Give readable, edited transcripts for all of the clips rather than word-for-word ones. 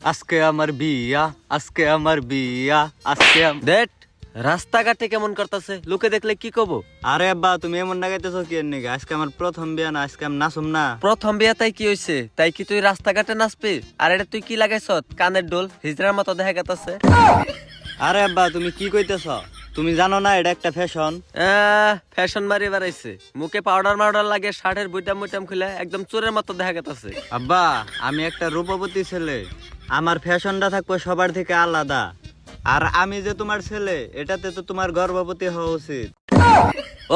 আজকে আমার বিয়া, আজকে আমার বিয়া, আজকে দেখ রাস্তাঘাটে কেমন করতেছে, লোকে দেখলে কি কব? আরে আব্বা তুমি এমন লাগাইতেছো কি এর নিগে? আজকে আমার প্রথম বিয়া না, আজকে আমি নাচুম না। প্রথম বিয়া তাই কি হইছে? তাই কি তুই রাস্তাঘাটে নাচবি? আর এটা তুই কি লাগাইছ? কানের ডোল হিজড়ার মতো দেখা গেতেছে। আরে আব্বা তুমি কি কইতেছ? তুমি জানো না এটা একটা ফ্যাশন? ফ্যাশন মারি বেড়াইছে, মুখে পাউডার মাউডার লাগে, শার্টের বুইটাম মুইটাম খুলে একদম চোরের মতো দেখা গেতেছে। আব্বা আমি একটা রূপবতী ছেলে, আমার ফ্যাশনটা থাকবে সবার থেকে আলাদা। আর আমি যে তোমার ছেলে, এটাতে তো তোমার গর্ভবতী হওয়া উচিত।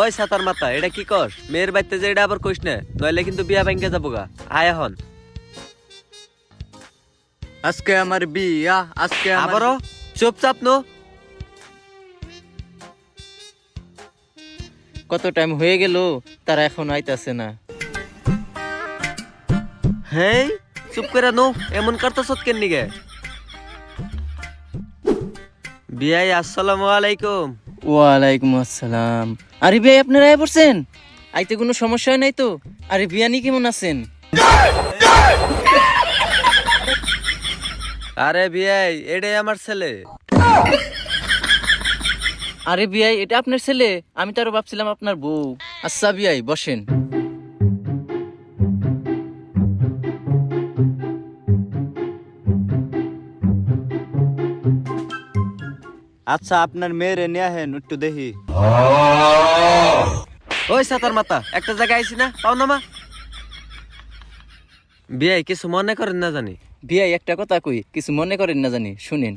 ওই সাতার মাথা, এটা কি কর? মেয়ের বাড়িতে যে এটা আবার কইস না, নইলে কিন্তু বিয়া ভেঙে যাবো গা। আয় এখন। আজকে আমার বিয়া, আজকে আবারও চুপচাপ নো। কত টাইম হয়ে গেল, তারা এখন আইতাছে না। হেই চুপ করে নো, এমন করতেছ কেন নিগে? বিয়াই আসসালামু আলাইকুম। ওয়ালাইকুম আসসালাম। আরে ভাই আপনারা আয় পড়ছেন? আইতে কোনো সমস্যা নাই তো? আরে বিয়ানি কেমন আছেন? আরে বিয়াই এটাই আমার ছেলে। আরে বিয়াই এটা আপনার ছেলে? আমি তো আরো ভাবছিলাম আপনার বউ। আচ্ছা বিয়াই বসেন। আচ্ছা আপনার মেয়েরে নিয়ে আহেন একটু দেখি। ওই সাতার মাথা, একটা জায়গায় আইছি না, পাও না মা? বিয়াই কিছু মনে করেন না জানি। বিয়াই একটা কথা কই, কিছু মনে করেন না জানি, শুনেন।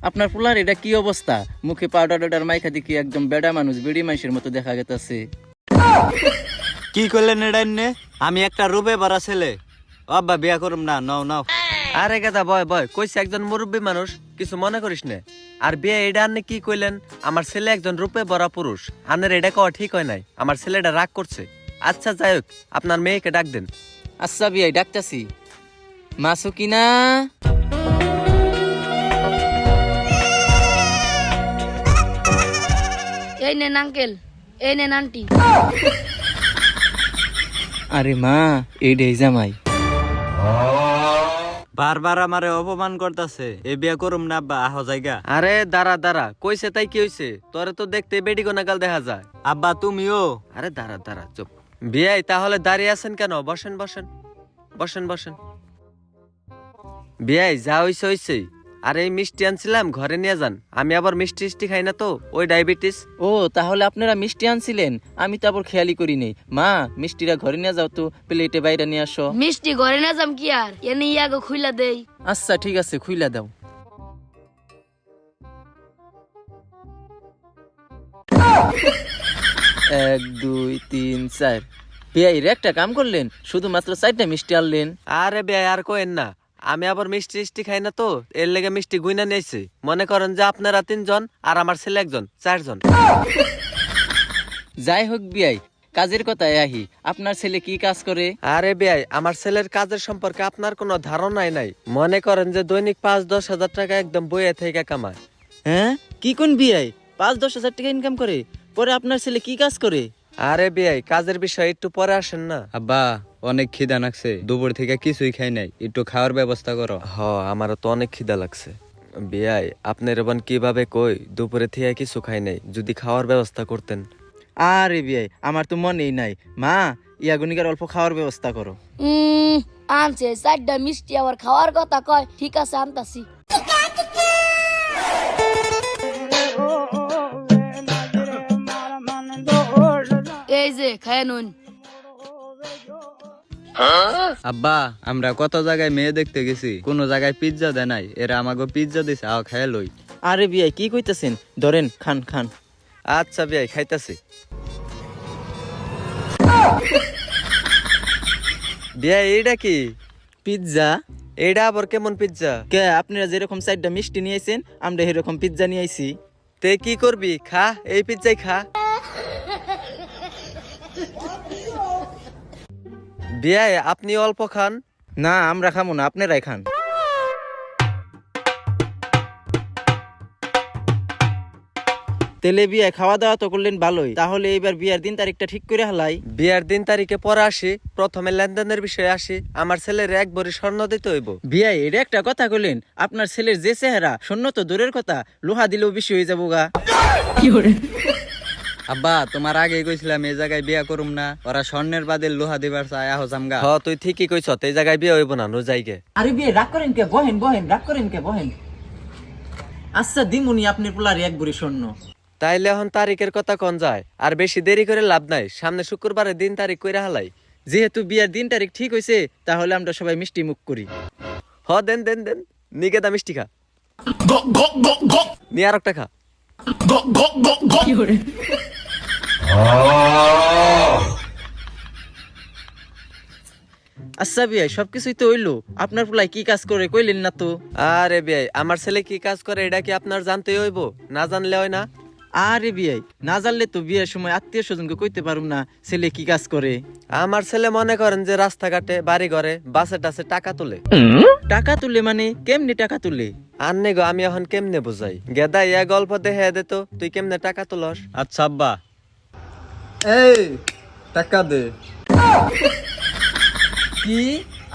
আপনার পোলার এটা কি অবস্থা? মুখে পাউডার টাউডার মাইখা দেখি একদম বেডা মানুষ, বেড়ি মানুষের মতো দেখা গেতাছে। কি করলেন এটা নে? আমি একটা রূপে ভরা ছেলে। ও আব্বা বিয়া করুম না, নাও নাও। আরে গাদা বয় বয়, কইছে একজন মুরব্বী মানুষ, কিছু মনে করিস না। আর বিয়ে এটা আনলে কি কইলেন? আমার ছেলে একজন রূপে ভরা পুরুষ, আনের এটা কওয়া ঠিক হয় নাই। আমার ছেলেটা রাগ করছে। আচ্ছা যাই হোক, আপনার মেয়েকে ডাক দেন। আচ্ছা বিয়াই ডাকতাছি। মাসু কিনা? এই নেন আঙ্কেল, এই নেন আন্টি। আরে মা, এইটাই জামাই। বারবার আমারে অপমান করতেছে। এ বিয়া করুম না আব্বা, আহ জায়গা। আরে দাঁড়া দাঁড়া, কইছে তাই কি হইছে? তোরে তো দেখতে বেডি গোনাগাল দেখা যায়। আব্বা তুমিও। আরে দাঁড়া দাঁড়া চুপ। বিয়াই তাহলে দাঁড়িয়ে আছেন কেন? বসেন বসেন বসেন বসেন। বিয়াই যা হইছে হইছে। আর এই মিষ্টি আনছিলাম, ঘরে নিয়ে যান। আমি আবার মিষ্টি টিষ্টি খাই না তো, ওই ডায়াবেটিস। ও তাহলে আপনারা মিষ্টি আনছিলেন, আমি তো আবার খেয়ালই করি নেই। মা মিষ্টিরা ঘরে নিয়ে যাও তো, প্লেটে বাইরে নিয়ে আসো। মিষ্টি ঘরে না যাম কি আর, এনে ইয়াগো খুইলা দেই। আচ্ছা ঠিক আছে, খুইলা দাও। এক দুই তিন চার। বিয়াই একটা কাম করলেন, শুধুমাত্র 4টা মিষ্টি আনলেন। আরে বিয়াই আর কোয়েন না, আমি আবার মিষ্টি টিষ্টি খাই না তো, এর লেগে মিষ্টি গুইনা নিয়েছি। মনে করেন যে আপনারা 3জন আর আমার ছেলে একজন, 4জন। যাই হোক বিয়াই, কাজের কথায় আহি, আপনার ছেলে কি কাজ করে? আরে বিয়াই আমার ছেলের কাজের সম্পর্কে আপনার কোনো ধারণাই নাই। মনে করেন যে দৈনিক 5-10 হাজার টাকা একদম বইয়ে থেকে কামায়। হ্যাঁ কি কোন বিয়াই, 5-10 হাজার টাকা ইনকাম করে? পরে আপনার ছেলে কি কাজ করে? আরে বিয়াই কাজের বিষয়ে একটু পরে আসেন না। আব্বা অনেক খিদা লাগছে, দুপুর থেকে কিছুই খাই নাই, একটু খাওয়ার ব্যবস্থা করো। আমারও তো অনেক খিদা লাগছে। বিয়াই আপনার এবার কিভাবে কই, দুপুরে থেকে কিছু খাই নাই, যদি খাওয়ার ব্যবস্থা করতেন। আরে বিয়াই আমার তো মনেই নাই। মা ইয়াগুনিকার অল্প খাওয়ার ব্যবস্থা করো। আনছে 4টা মিষ্টি, আবার খাওয়ার কথা কয়। ঠিক আছে আনতাছি। এই যে খায় নুন। আব্বা আমরা কত জায়গায় মেয়ে দেখতে গেছি, কোনো জায়গায় পিৎজা দেয় নাই, এরা আমাকে পিৎজা দিছে, আও খায় লই। আরে বিয়াই কি কইতাছেন, ধরেন খান খান। আচ্ছা বিয়াই খাইতাছি। বিয়াই এইটা কি? পিৎজা? এইটা আবার কেমন পিৎজা? কে আপনারা যেরকম 4টা মিষ্টি নিয়ে আইছেন, আমরা এরকম পিৎজা নিয়ে আইছি। তে কি করবি, খা, এই পিৎজাই খা। বিয়াই আপনি অল্প খান। না আমরা খামো না, আপনারাই খান। তেলে বিয়ে খাওয়া দাওয়া তো করলেন ভালোই, তাহলে এইবার বিয়ার দিন তারিখটা ঠিক করে হালাই। বিয়ার দিন তারিখে পরে আসি, প্রথমে লেনদেনের বিষয়ে আসি। আমার ছেলের 1 ভরি স্বর্ণ দিতে হইব। বিয়া এটা একটা কথা কইলেন, আপনার ছেলের যে চেহারা, স্বর্ণ তো দূরের কথা, লোহা দিলেও বেশি হয়ে যাবো গা। আব্বা তোমার আগে কইছিলাম এই জায়গায় বিয়া করুম না, ওরা স্বর্ণের বাদে লোহা দিবার চায় আহ জামগা। হ তুই ঠিকই কইছ, এই জায়গায় বিয়ে হইব না, নো যাইগে। আরে বিয়ে রাগ করেন কে, বহেন বহেন, রাগ করেন কে, বহেন। আচ্ছা দিমুনি আপনার পোলার 1 ভরি স্বর্ণ। তাইলে এখন তারিখের কথা কোন যায়, আর বেশি দেরি করে লাভ নাই, সামনে শুক্রবারের দিন তারিখ কইরা হালাই। যেহেতু বিয়ার দিন তারিখ ঠিক হয়েছে, তাহলে আমরা সবাই মিষ্টি মুখ করি। হ দেন দেন দেন, নিকেদা মিষ্টি খা, নিয়ে আর একটা খা। আচ্ছা বিয়ে সবকিছুই তো হইলো, আপনার পোলাই কি কাজ করে কইলেন না তো। আরে বিয়াই, আমার ছেলে কি কাজ করে এটা কি আপনার জানতেই হইব? না জানলে হয় না। আরে বিয়ে না জানলে তো বিয়ের সময় আত্মীয় স্বজনকে কইতে পারুম না ছেলে কি কাজ করে। আমার ছেলে মনে করেন যে রাস্তাঘাটে, বাড়ি ঘরে, বাসে টাসে টাকা তোলে। টাকা তুলে মানে কেমনি টাকা তুলে? আন্নে গো, আমি এখন কেমনে বুঝাই? গেদা ইয়া গল্প দেখে দে তো, তুই কেমনে টাকা তুলস? আচ্ছা আব্বা, এই টাকা দে। কি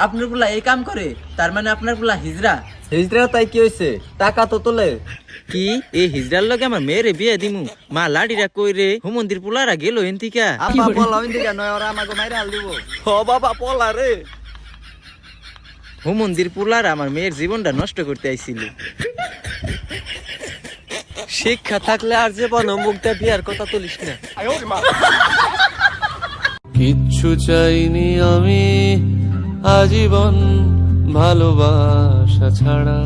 আপনার পোলা এই কাম করে? তার মানে আপনার পোলা হিজড়া? হিজড়া তাই কি হয়েছে, টাকা তো তোলে। কি এই হিজড়ার লগে আমার মেয়েরে বিয়ে দিমু? মা লাডিরা কই রে? হুমন্দির পোলারা গেল এনতিকা। আব্বা বলা হইন দিকা নয়, ওরা আমাকে মাইরা হাল দিব। ও বাবা পলা রে, হুমন্দির পোলারা আমার মেয়ের জীবনটা নষ্ট করতে আইছিল। শিক্ষা থাকলে আর জীবন মুখ দিয়ে বিয়ার কথা তুলিস না। কিচ্ছু চাইনি আমি আজীবন ভালোবাসা ছাড়া।